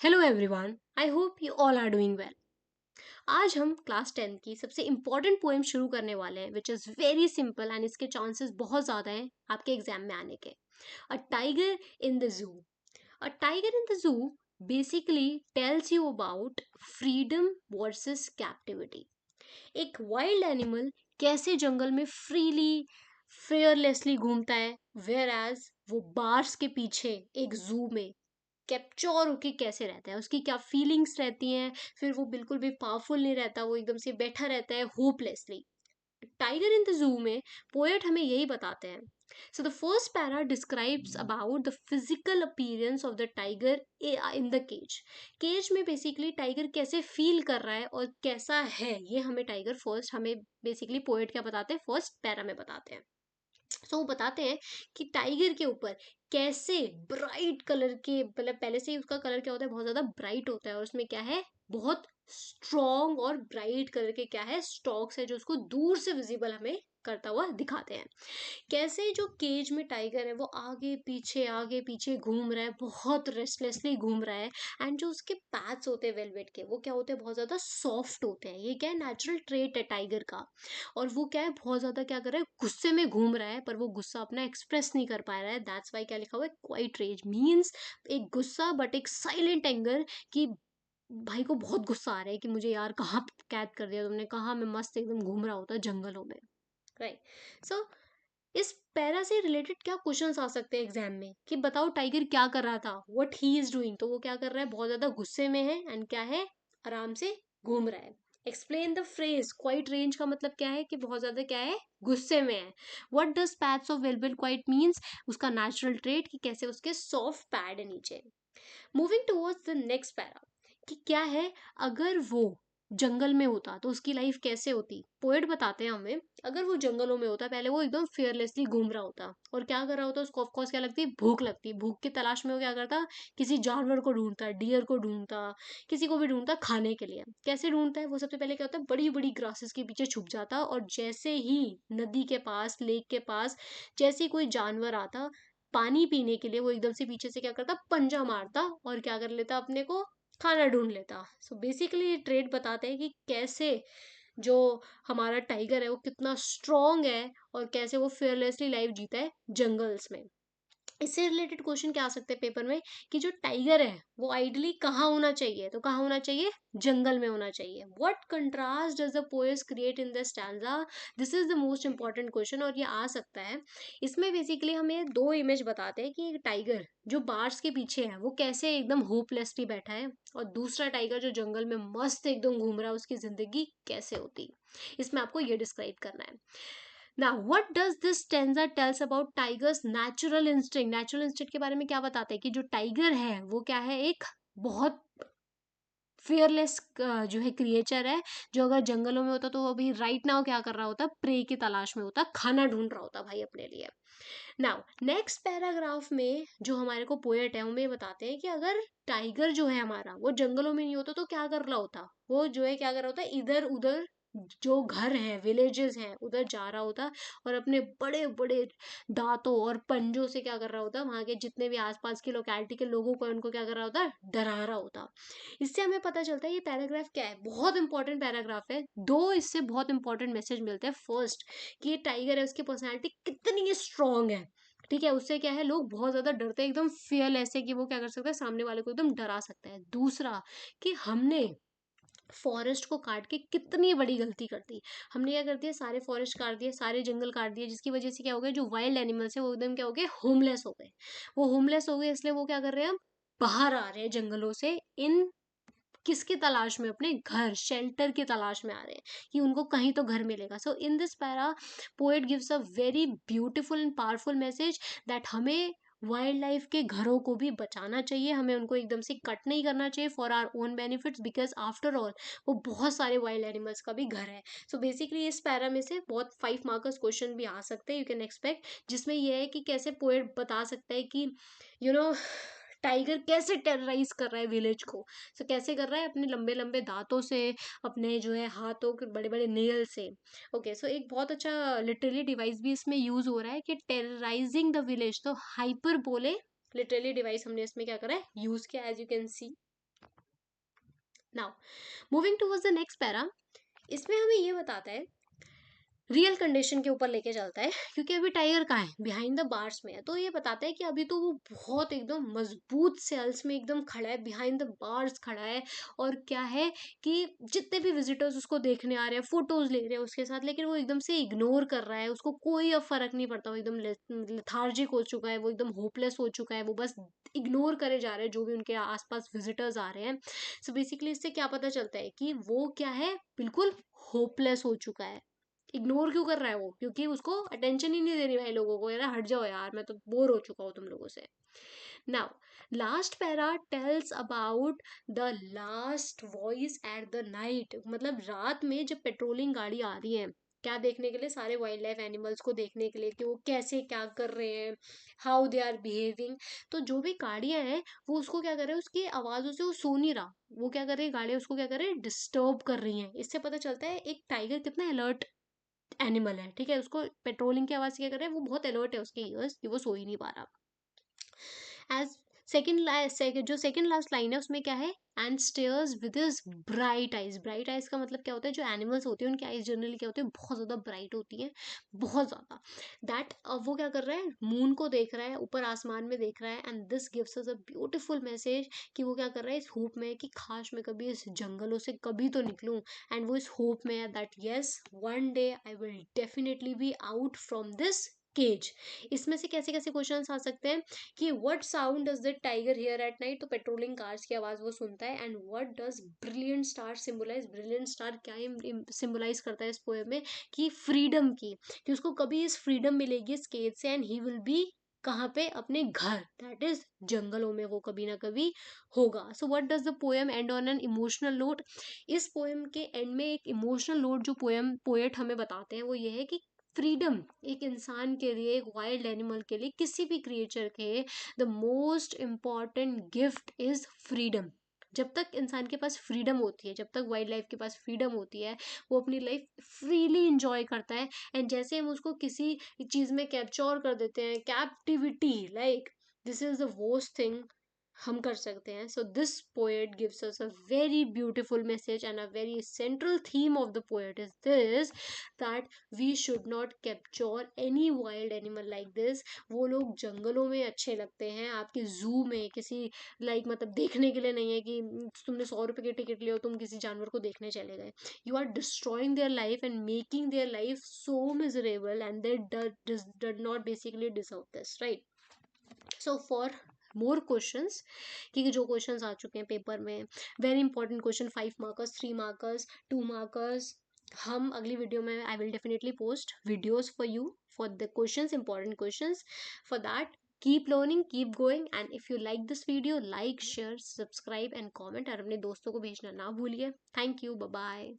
Hello everyone, I hope you all are doing well. आज हम class 10 की सबसे इम्पोर्टेंट पोएम शुरू करने वाले हैं which is very simple and इसके चांसेस बहुत ज़्यादा हैं आपके एग्जाम में आने के। A tiger in the zoo. A tiger in the zoo basically tells you about freedom versus captivity. एक वाइल्ड एनिमल कैसे जंगल में फ्रीली फेयरलेसली घूमता है, वेयर एज वो बार्स के पीछे एक जू में कैप्चर होके कैसे रहता है, उसकी क्या फीलिंग्स रहती हैं। फिर वो बिल्कुल भी पावरफुल नहीं रहता, वो एकदम से बैठा रहता है hopelessly. Tiger in the zoo में पोएट हमें यही बताते हैं। So the first para describes about the physical appearance of the tiger in the cage. Cage में बेसिकली टाइगर कैसे फील कर रहा है और कैसा है, ये हमें टाइगर फर्स्ट हमें बेसिकली पोएट क्या बताते हैं, फर्स्ट पैरा में बताते हैं। सो वो बताते हैं कि टाइगर के ऊपर कैसे ब्राइट कलर के, मतलब पहले से ही उसका कलर क्या होता है, बहुत ज्यादा ब्राइट होता है और उसमें क्या है, बहुत स्ट्रॉन्ग और ब्राइट कलर के क्या है, स्टॉक्स है जो उसको दूर से विजिबल हमें करता हुआ दिखाते हैं। कैसे जो केज में टाइगर है वो आगे पीछे घूम रहा है, बहुत रेस्टलेसली घूम रहा है। एंड जो उसके पैड्स होते हैं वेलवेट के, वो क्या होते हैं, बहुत ज्यादा सॉफ्ट होते हैं। ये क्या है, नेचुरल ट्रेट है टाइगर का। और वो क्या है, बहुत ज्यादा क्या कर रहा है, गुस्से में घूम रहा है, पर वो गुस्सा अपना एक्सप्रेस नहीं कर पा रहा है। दैट्स वाई क्या लिखा हुआ है, क्वाइट रेज मीन्स एक गुस्सा बट एक साइलेंट एंगर, कि भाई को बहुत गुस्सा आ रहा है कि मुझे यार कहाँ कैद कर दिया तुमने, कहाँ मैं मस्त एकदम घूम रहा होता जंगलों में। राइट। सो इस पैरा से रिलेटेड क्या क्वेश्चंस आ सकते हैं एग्जाम में, कि बताओ टाइगर क्या कर रहा था, व्हाट ही इज डूइंग। तो वो क्या कर रहा है, बहुत ज्यादा गुस्से में है एंड क्या है, आराम से घूम रहा है। Explain the phrase quite range का मतलब क्या है, कि बहुत ज्यादा क्या है, गुस्से में है। What does pads of velvet quite means, उसका नेचुरल ट्रेट कि कैसे उसके सॉफ्ट पैड है नीचे। Moving towards the next para, कि क्या है, अगर वो जंगल में होता तो उसकी लाइफ कैसे होती। पोएट बताते हैं हमें, अगर वो जंगलों में होता, पहले वो एकदम फेयरलेसली घूम रहा होता और क्या कर रहा होता, उसको ऑफकोर्स क्या लगती, भूख लगती। भूख की तलाश में वो क्या करता, किसी जानवर को ढूंढता, डियर को ढूंढता, किसी को भी ढूंढता खाने के लिए। कैसे ढूंढता है वो, सबसे पहले क्या होता है, बड़ी बड़ी ग्रासेस के पीछे छुप जाता, और जैसे ही नदी के पास, लेक के पास, जैसे ही कोई जानवर आता पानी पीने के लिए, वो एकदम से पीछे से क्या करता, पंजा मारता और क्या कर लेता, अपने को खाना ढूंढ लेता। सो बेसिकली ये ट्रेड बताते हैं कि कैसे जो हमारा टाइगर है वो कितना स्ट्रांग है और कैसे वो फेयरलेसली लाइफ जीता है जंगल्स में। इससे रिलेटेड क्वेश्चन क्या आ सकते हैं पेपर में, कि जो टाइगर है वो आइडली कहाँ होना चाहिए, तो कहाँ होना चाहिए, जंगल में होना चाहिए। What contrast does the poets create in the stanza, this is the most important question और ये आ सकता है। इसमें बेसिकली हमें दो इमेज बताते हैं कि एक टाइगर जो बार्स के पीछे है वो कैसे एकदम होपलेसली बैठा है, और दूसरा टाइगर जो जंगल में मस्त एकदम घूम रहा है, उसकी जिंदगी कैसे होती। इसमें आपको ये डिस्क्राइब करना है। Now, what does this stanza tells about tiger's natural instinct? Natural instinct के बारे में क्या बताते हैं, कि जो टाइगर है वो क्या है, एक बहुत फियरलेस जो है क्रिएचर है, जो अगर जंगलों में होता तो वो अभी राइट नाउ क्या कर रहा होता, प्रे की तलाश में होता, खाना ढूंढ रहा होता भाई अपने लिए। नाउ नेक्स्ट पैराग्राफ में जो हमारे को पोएट है हमें बताते हैं कि अगर टाइगर जो है हमारा वो जंगलों में नहीं होता तो क्या कर रहा होता, वो जो है क्या कर रहा होता, इधर उधर जो घर हैं, विलेजेस हैं, उधर जा रहा होता और अपने बड़े बड़े दांतों और पंजों से क्या कर रहा होता, वहां के जितने भी आसपास की लोकेलिटी के लोगों को उनको क्या कर रहा होता, डरा रहा होता। इससे हमें पता चलता है ये पैराग्राफ क्या है, बहुत इंपॉर्टेंट पैराग्राफ है। दो इससे बहुत इंपॉर्टेंट मैसेज मिलते हैं। फर्स्ट, कि ये टाइगर है उसकी पर्सनैलिटी कितनी स्ट्रांग है, ठीक है, उससे क्या है, लोग बहुत ज्यादा डरते हैं, एकदम फियरलेस है कि वो क्या कर सकता है, सामने वाले को एकदम डरा सकता है। दूसरा, कि हमने फॉरेस्ट को काट के कितनी बड़ी गलती कर दी। हमने क्या कर दिया, सारे फॉरेस्ट काट दिए, सारे जंगल काट दिए, जिसकी वजह से क्या हो गया, जो वाइल्ड एनिमल्स है वो एकदम क्या हो गए, होमलेस हो गए। वो होमलेस हो गए इसलिए वो क्या कर रहे हैं, अब बाहर आ रहे हैं जंगलों से, इन किसकी तलाश में, अपने घर शेल्टर की तलाश में आ रहे हैं, कि उनको कहीं तो घर मिलेगा। So in this para poet gives a very beautiful and powerful message that हमें वाइल्ड लाइफ के घरों को भी बचाना चाहिए, हमें उनको एकदम से कट नहीं करना चाहिए for our own benefits, because after all वो बहुत सारे वाइल्ड एनिमल्स का भी घर है। सो बेसिकली इस पैरा में से बहुत 5 मार्कर्स क्वेश्चन भी आ सकते हैं, यू कैन एक्सपेक्ट, जिसमें यह है कि कैसे पोएट बता सकता है कि यू नो टाइगर कैसे टेरराइज कर रहा है विलेज को। सो कैसे कर रहा है, अपने लंबे लंबे दांतों से, अपने जो है हाथों के बड़े बड़े नेल से। ओके, सो एक बहुत अच्छा लिटरली डिवाइस भी इसमें यूज हो रहा है, कि टेरराइजिंग द विलेज, तो हाइपर बोले लिटरली डिवाइस हमने इसमें क्या करा है, यूज किया, as you can see. Now moving towards the next para, इसमें हमें ये बताता है, रियल कंडीशन के ऊपर लेके चलता है, क्योंकि अभी टाइगर कहाँ है, बिहाइंड द बार्स में है। तो ये बताता है कि अभी तो वो बहुत एकदम मजबूत सेल्स में एकदम खड़ा है, बिहाइंड द बार्स खड़ा है। और क्या है कि जितने भी विजिटर्स उसको देखने आ रहे हैं, फोटोज ले रहे हैं उसके साथ, लेकिन वो एकदम से इग्नोर कर रहा है, उसको कोई अब फर्क नहीं पड़ता, वो एकदम लेथार्जिक हो चुका है, वो एकदम होपलेस हो चुका है, वो बस इग्नोर करे जा रहे हैं जो भी उनके आसपास विजिटर्स आ रहे हैं। सो बेसिकली इससे क्या पता चलता है कि वो क्या है, बिल्कुल होपलेस हो चुका है। इग्नोर क्यों कर रहा है वो, क्योंकि उसको अटेंशन ही नहीं दे रही भाई लोगों को, यार हट जाओ यार, मैं तो बोर हो चुका हूँ तुम लोगों से। Now last para tells about the last voice at the night, मतलब रात में जब पेट्रोलिंग गाड़ी आ रही है, क्या देखने के लिए, सारे वाइल्ड लाइफ एनिमल्स को देखने के लिए कि वो कैसे क्या कर रहे हैं, हाउ दे आर बिहेविंग। तो जो भी गाड़ियां हैं वो उसको क्या कर रहे हैं, उसकी आवाजों से वो सो नहीं रहा, वो क्या कर रही है, गाड़ियां उसको क्या कर रही है, डिस्टर्ब कर रही हैं। इससे पता चलता है एक टाइगर कितना अलर्ट एनिमल है, ठीक है। उसको पेट्रोलिंग की आवाज से क्या कर रहा है, वो बहुत अलर्ट है उसके ईयर्स, कि वो सो ही नहीं पा रहा। एज सेकंड जो सेकंड लास्ट लाइन है उसमें क्या है, and stairs with his bright eyes. Bright eyes का मतलब क्या होता है, जो एनिमल्स होते हैं उनकी आइज जनरली क्या होती है, बहुत ज्यादा ब्राइट होती है, बहुत ज्यादा। दैट अब वो क्या कर रहा है, मून को देख रहा है, ऊपर आसमान में देख रहा है, and this gives us a beautiful message कि वो क्या कर रहा है, इस होप में कि काश मैं कभी इस जंगलों से कभी तो निकलूं। एंड वो इस होप में है that yes, one day I will definitely be out from this cage. इसमें से कैसे कैसे क्वेश्चंस आ सकते हैं कि what sound does the tiger hear at night, तो पेट्रोलिंग कार्स की आवाज वो सुनता है। And what does brilliant star symbolise, brilliant star क्या सिंबलाइज करता है इस पोएम में, कि फ्रीडम की, कि उसको कभी इस फ्रीडम मिलेगी इस केज से, एंड ही विल बी कहाँ पे, अपने घर, दैट इज जंगलों में वो कभी ना कभी होगा। So what does the poem and on an emotional note, इस पोएम के एंड में एक इमोशनल नोट जो पोएट हमें बताते हैं वो ये है कि फ्रीडम एक इंसान के लिए, एक वाइल्ड एनिमल के लिए, किसी भी क्रिएचर के, the most important gift is freedom. जब तक इंसान के पास फ्रीडम होती है, जब तक वाइल्ड लाइफ के पास फ्रीडम होती है, वो अपनी लाइफ फ्रीली इंजॉय करता है। एंड जैसे हम उसको किसी चीज में कैप्चर कर देते हैं, captivity, like this is the worst thing हम कर सकते हैं। So this poet gives us a very beautiful message, and a very central theme of the poet is this, that we should not capture any wild animal like this. वो लोग जंगलों में अच्छे लगते हैं, आपके जू में किसी लाइक मतलब देखने के लिए नहीं है कि तुमने 100 रुपए की टिकट लिया, तुम किसी जानवर को देखने चले गए। You are destroying their life and making their life so miserable, and they did not basically deserve this, right. So for more questions, क्योंकि जो क्वेश्चंस आ चुके हैं पेपर में, very important question, 5 markers, 3 markers, 2 markers, हम अगली video में I will definitely post videos for you for the questions, important questions. For that keep learning, keep going, and if you like this video, like, share, subscribe and comment, और अपने दोस्तों को भेजना ना भूलिए। Thank you, bye bye.